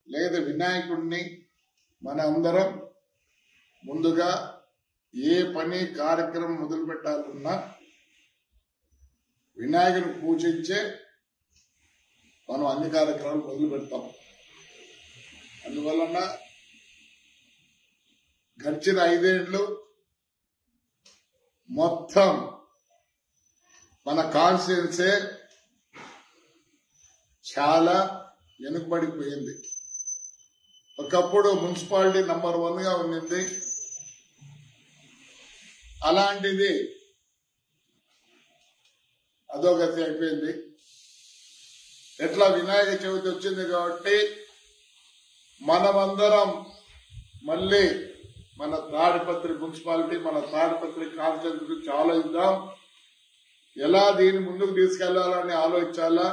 లేదా వినాయకుడిని మన అందరం ముందుగా ఏ పని కార్యక్రమం మొదలు పెట్టాలన్నా వినాయకుడిని పూజించే మనం అన్ని కార్యక్రమాలు మొదలు పెడతాం. అందువలన గడిచిన 5 ఏళ్ళు మొత్తం మన కాన్స్టిట్యున్సీ చాలా వెనుకబడిపోయింది. ఒకప్పుడు మున్సిపాలిటీ నంబర్ 1 గా ఉండింది. అలాంటిది అధోగతి అయిపోయింది. ఎట్లా వినాయక చవితి వచ్చింది కాబట్టి మనమందరం మళ్ళీ మన తాడిపత్రి మున్సిపాలిటీ, మన తాడిపత్రి కాన్స్టిట్యున్సీ గురించి ఆలోచిద్దాం. ఎలా దీన్ని ముందుకు తీసుకెళ్లాలని ఆలోచించాలా.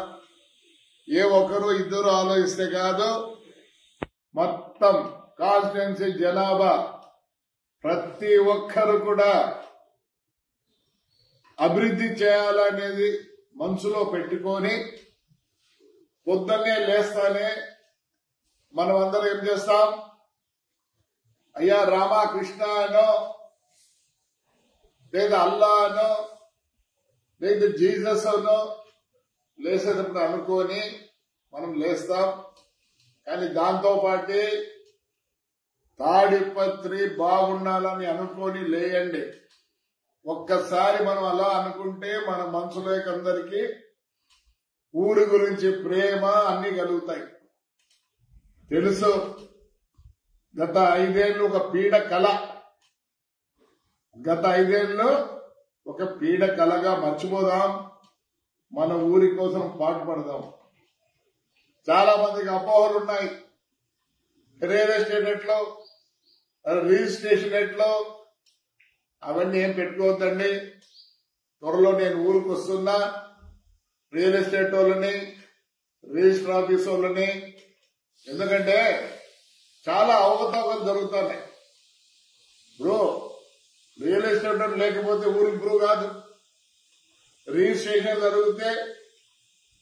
ఏ ఒక్కరు ఇద్దరు ఆలోచిస్తే కాదు, మొత్తం కాన్స్టిట్యున్సీ జనాభా ప్రతి ఒక్కరు కూడా అభివృద్ధి చేయాలనేది మనసులో పెట్టుకొని పొద్దున్నే లేస్తానే మనం అందరం ఏం చేస్తాం, అయ్యా రామకృష్ణ అనో లేదా అల్లా అనో లేదా జీసస్ అనో లేసేటప్పుడు అనుకొని మనం లేస్తాం. కానీ దాంతో పాటు తాడిపత్రి బాగుండాలని అనుకొని లేయండి. ఒక్కసారి మనం అలా అనుకుంటే మన మనసులోకి అందరికీ ఊరి గురించి ప్రేమ అన్ని కలుగుతాయి. తెలుసు, గత 5 ఏళ్ళు ఒక పీడ కళ, గత 5 ఏళ్ళు ఒక పీడ కళగా మర్చిపోదాం. మన ఊరి కోసం పాటుపడదాం. చాలా మందికి అపోహలు ఉన్నాయి. రియల్ ఎస్టేట్ ఎట్లో, రిజిస్ట్రేషన్ ఎట్లో, అవన్నీ ఏం పెట్టుకోవద్దండి. త్వరలో నేను ఊరికి వస్తున్నా. రియల్ ఎస్టేట్ వాళ్ళని, రిజిస్టర్ ఆఫీస్ వాళ్ళని, ఎందుకంటే చాలా అవకతవకలు జరుగుతున్నాయి. బ్రో, రియల్ ఎస్టేట్ లేకపోతే ఊరు ఇంప్రూవ్ కాదు. రిజిస్ట్రేషన్ జరిగితే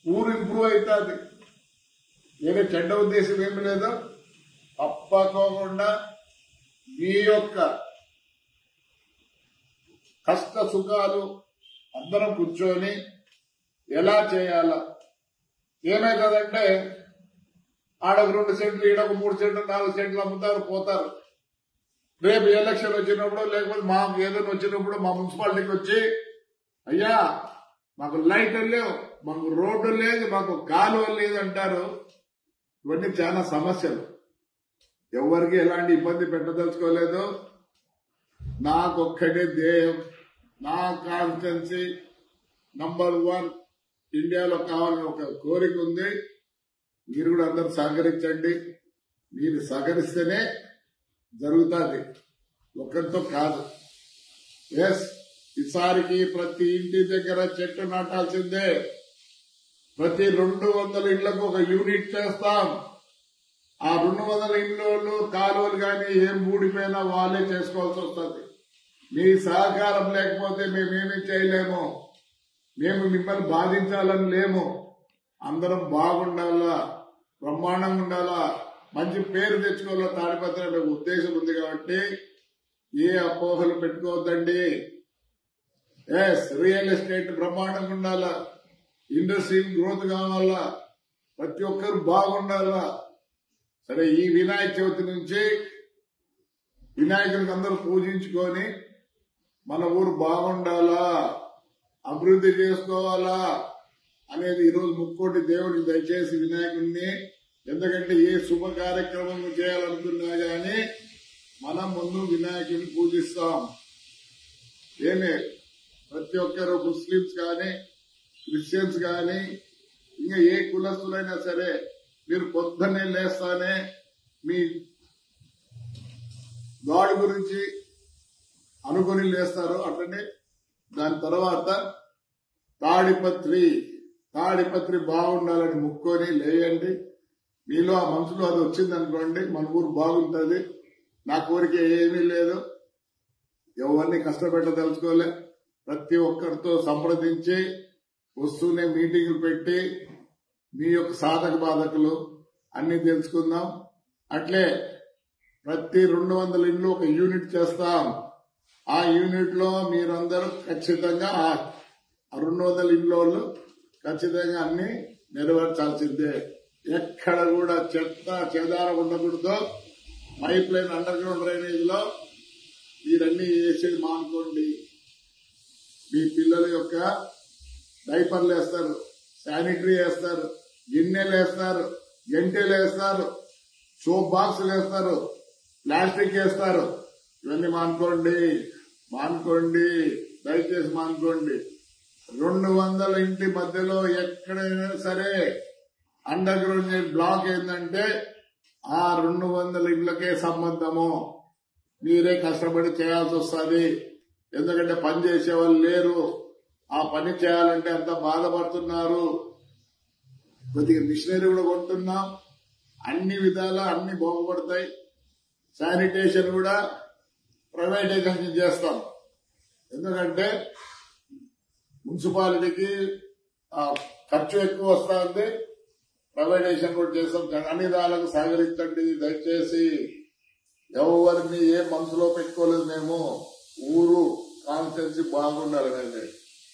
ఊరు ఇంప్రూవ్ అవుతుంది. ఏదో చెడ్డ ఉద్దేశం ఏమి లేదు. తప్పకోకుండా మీ యొక్క కష్ట సుఖాలు అందరం కూర్చొని ఎలా చేయాలా. ఏమైతుందంటే ఆడొక 2 సెంట్లు, ఈడొక 3 సెంట్లు, 4 సెంట్లు అమ్ముతారు, పోతారు. రేపు ఎలక్షన్ వచ్చినప్పుడు లేకపోతే మాకు ఏదైనా వచ్చినప్పుడు మా మున్సిపాలిటీకి వచ్చి, అయ్యా మాకు లైట్లు లేవు, మాకు రోడ్డు లేదు, మాకు కాలువ లేదు అంటారు. ఇవన్నీ చాలా సమస్యలు. ఎవరికి ఎలాంటి ఇబ్బంది పెట్టదలుచుకోలేదు. నాకొక్కటే ధ్యేయం, నా కాన్స్టిట్యున్సీ నంబర్ 1 ఇండియాలో కావాలని ఒక కోరిక ఉంది. మీరు కూడా అందరూ సహకరించండి. మీరు సహకరిస్తేనే జరుగుతుంది, ఒక్కరితో కాదు. ఎస్, ఈసారికి ప్రతి ఇంటి దగ్గర చెట్టు నాటాల్సిందే. ప్రతి 200 ఇళ్లకు ఒక యూనిట్ చేస్తాం. ఆ 200 ఇళ్ళు కాలువలు కానీ ఏం ఊడిపోయినా వాళ్ళే చేసుకోవాల్సి వస్తుంది. మీ సహకారం లేకపోతే మేమేమీ చేయలేము. మేము మిమ్మల్ని బాధించాలని లేము. అందరం బాగుండాలా, బ్రహ్మాండంగా ఉండాలా, మంచి పేరు తెచ్చుకోవాలా తాడిపత్రి అనే ఉద్దేశం ఉంది. కాబట్టి ఏ అపోహలు పెట్టుకోవద్దండి. ఎస్, రియల్ ఎస్టేట్ బ్రహ్మాండంగా ఉండాలా, ఇండస్ట్రీ గ్రోత్ కావాలా, ప్రతి ఒక్కరు బాగుండాలా. సరే, ఈ వినాయక చవితి నుంచి వినాయకునికి అందరూ పూజించుకొని మన ఊరు బాగుండాలా, అభివృద్ధి చేసుకోవాలా అనేది ఈరోజు ముక్కోటి దేవుడికి దయచేసి వినాయకుడిని, ఎందుకంటే ఏ శుభ కార్యక్రమం చేయాలనుకున్నా గానీ మనం ముందు వినాయకుడిని పూజిస్తాం. ఏమే ప్రతి ఒక్కరు ముస్లిమ్స్ కానీ, క్రిస్టియన్స్ కానీ, ఇంకా ఏ కులస్తులైనా సరే మీరు పొద్దున్నే లేస్తానే మీ గాడ్ గురించి అనుకుని లేస్తారు. అట్లనే దాని తర్వాత తాడిపత్రి బాగుండాలని ముక్కొని లేయండి. మీలో ఆ మనసులో అది వచ్చింది అనుకోండి, మన ఊరు బాగుంటుంది. నా కోరిక ఏమీ లేదు, ఎవరిని కష్టపెట్టదలుచుకోలే. ప్రతి ఒక్కరితో సంప్రదించి వస్తూనే మీటింగులు పెట్టి మీ యొక్క సాధక బాధకులు అన్ని తెలుసుకుందాం. అట్లే ప్రతి 200 ఇండ్లు ఒక యూనిట్ చేస్తాం. ఆ యూనిట్ లో మీరందరూ ఖచ్చితంగా ఆ 200 ఇండ్లు ఖచ్చితంగా అన్ని నెరవేర్చాల్సిందే. ఎక్కడ కూడా చెత్త చెదారం ఉండకూడదు. Pipe line under ground drainage లో మీరన్నీ వేసేది మానుకోండి. మీ పిల్లల యొక్క డైపర్లు వేస్తారు, శానిటరీ వేస్తారు, గిన్నెలు వేస్తారు, గంటెలు వేస్తారు, సోప్ బాక్సులు వేస్తారు, ప్లాస్టిక్ వేస్తారు. ఇవన్నీ మానుకోండి, దయచేసి మానుకోండి. 200 ఇంటి మధ్యలో ఎక్కడైనా సరే అండర్ గ్రౌండ్ బ్లాక్ ఏంటంటే ఆ 200 ఇండ్లకే సంబంధము. మీరే కష్టపడి చేయాల్సి వస్తుంది. ఎందుకంటే పని చేసే వాళ్ళు లేరు. ఆ పని చేయాలంటే అంత బాధపడుతున్నారు. కొద్దిగా మిషనరీ కూడా కొంటున్నాం. అన్ని విధాలా అన్ని బాగుపడతాయి. శానిటేషన్ కూడా ప్రైవేటైజేషన్ చేస్తాం. ఎందుకంటే మున్సిపాలిటీకి ఖర్చు ఎక్కువ వస్తుంది. ప్రైవేటైజేషన్ కూడా చేస్తాం. అన్ని విధాలకు సహకరించండి దయచేసి. ఎవరిని ఏ మనసులో పెట్టుకోలేదు మేము. ఊరు కాన్స్టిట్యున్సీ బాగుండాలనేది.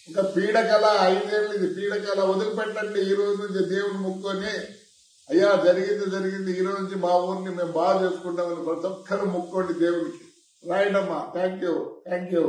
ఇంకా పీడకల 5 ఏళ్ళు ఇది పీడకల వదిలిపెట్టండి. ఈ రోజు నుంచి దేవుని ముక్కొని అయ్యా జరిగింది ఈ రోజు నుంచి మా ఊరిని మేము బాగా చేసుకుంటామని ప్రతి ఒక్కరు ముక్కోండి దేవునికి. రైట్ అమ్మా. Thank you.